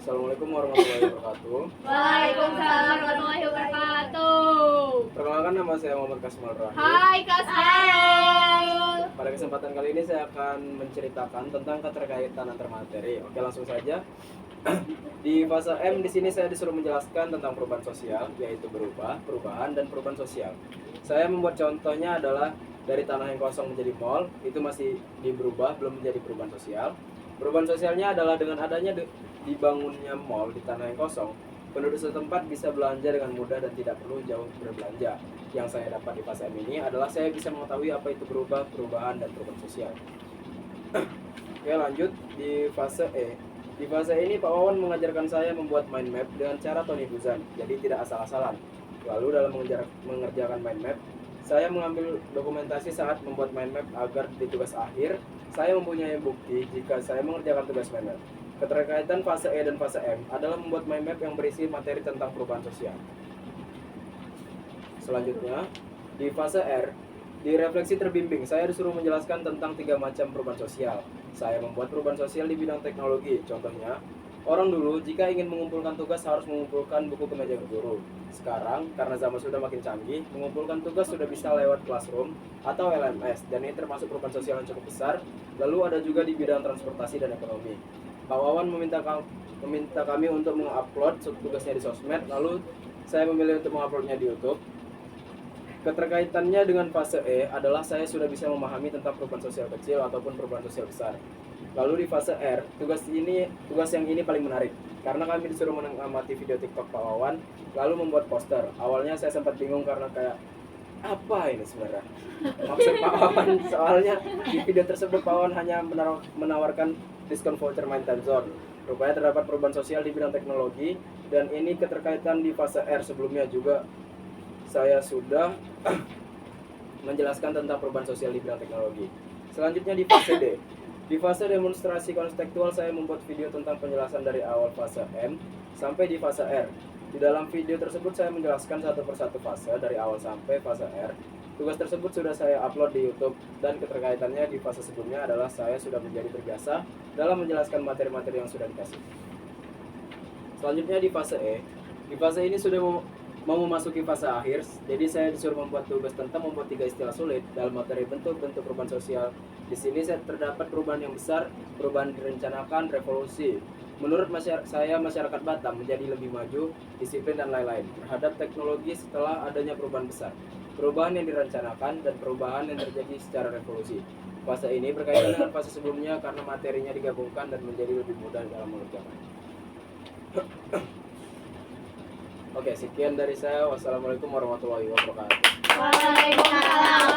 Assalamualaikum warahmatullahi wabarakatuh. Waalaikumsalam warahmatullahi wabarakatuh. Perkenalkan, nama saya Muhammad Kasmal Rahim. Hai Kak Sarul. Pada kesempatan kali ini saya akan menceritakan tentang keterkaitan antar materi. Oke, langsung saja. Di fase M di sini saya disuruh menjelaskan tentang perubahan sosial, yaitu perubahan dan perubahan sosial. Saya membuat contohnya adalah dari tanah yang kosong menjadi mall, itu masih berubah, belum menjadi perubahan sosial. Perubahan sosialnya adalah dengan adanya dibangunnya mall di tanah yang kosong, penduduk setempat bisa belanja dengan mudah dan tidak perlu jauh berbelanja. Yang saya dapat di fase M ini adalah saya bisa mengetahui apa itu perubahan dan perubahan sosial. Oke, lanjut di fase E. Di fase ini Pak Wawan mengajarkan saya membuat mind map dengan cara Tony Buzan, jadi tidak asal-asalan. Lalu dalam mengerjakan mind map, saya mengambil dokumentasi saat membuat mind map agar di tugas akhir saya mempunyai bukti jika saya mengerjakan tugas mind map. Keterkaitan fase E dan fase M adalah membuat mind map yang berisi materi tentang perubahan sosial. Selanjutnya, di fase R, di refleksi terbimbing, saya disuruh menjelaskan tentang 3 macam perubahan sosial. Saya membuat perubahan sosial di bidang teknologi. Contohnya, orang dulu jika ingin mengumpulkan tugas harus mengumpulkan buku ke meja guru. Sekarang, karena zaman sudah makin canggih, mengumpulkan tugas sudah bisa lewat Classroom atau LMS, dan ini termasuk perubahan sosial yang cukup besar. Lalu ada juga di bidang transportasi dan ekonomi. Pak Wawan meminta kami untuk mengupload tugasnya di sosmed, lalu saya memilih untuk menguploadnya di YouTube. Keterkaitannya dengan fase E adalah saya sudah bisa memahami tentang perubahan sosial kecil ataupun perubahan sosial besar. Lalu di fase R, tugas yang ini paling menarik karena kami disuruh mengamati video TikTok Pak Wawan lalu membuat poster. Awalnya saya sempat bingung karena kayak apa ini sebenarnya maksud Pak Wawan, soalnya di video tersebut Pak Wawan hanya menawarkan diskon voucher main time zone. Rupanya terdapat perubahan sosial di bidang teknologi, dan ini keterkaitan di fase R. Sebelumnya juga saya sudah menjelaskan tentang perubahan sosial di bidang teknologi. Selanjutnya di fase D. Di fase demonstrasi konseptual saya membuat video tentang penjelasan dari awal fase M sampai di fase R. Di dalam video tersebut saya menjelaskan satu persatu fase dari awal sampai fase R. Tugas tersebut sudah saya upload di YouTube, dan keterkaitannya di fase sebelumnya adalah saya sudah menjadi terbiasa dalam menjelaskan materi-materi yang sudah dikasih. Selanjutnya di fase E. Di fase ini sudah mau memasuki fase akhir, jadi saya disuruh membuat tugas tentang membuat 3 istilah sulit dalam materi bentuk-bentuk perubahan sosial. Di sini terdapat perubahan yang besar, perubahan direncanakan, revolusi. Menurut saya, masyarakat Batam menjadi lebih maju, disiplin, dan lain-lain terhadap teknologi setelah adanya perubahan besar, perubahan yang direncanakan, dan perubahan yang terjadi secara revolusi. Fase ini berkaitan dengan fase sebelumnya karena materinya digabungkan dan menjadi lebih mudah dalam mengerjakan. Oke, sekian dari saya. Wassalamualaikum warahmatullahi wabarakatuh. Waalaikumsalam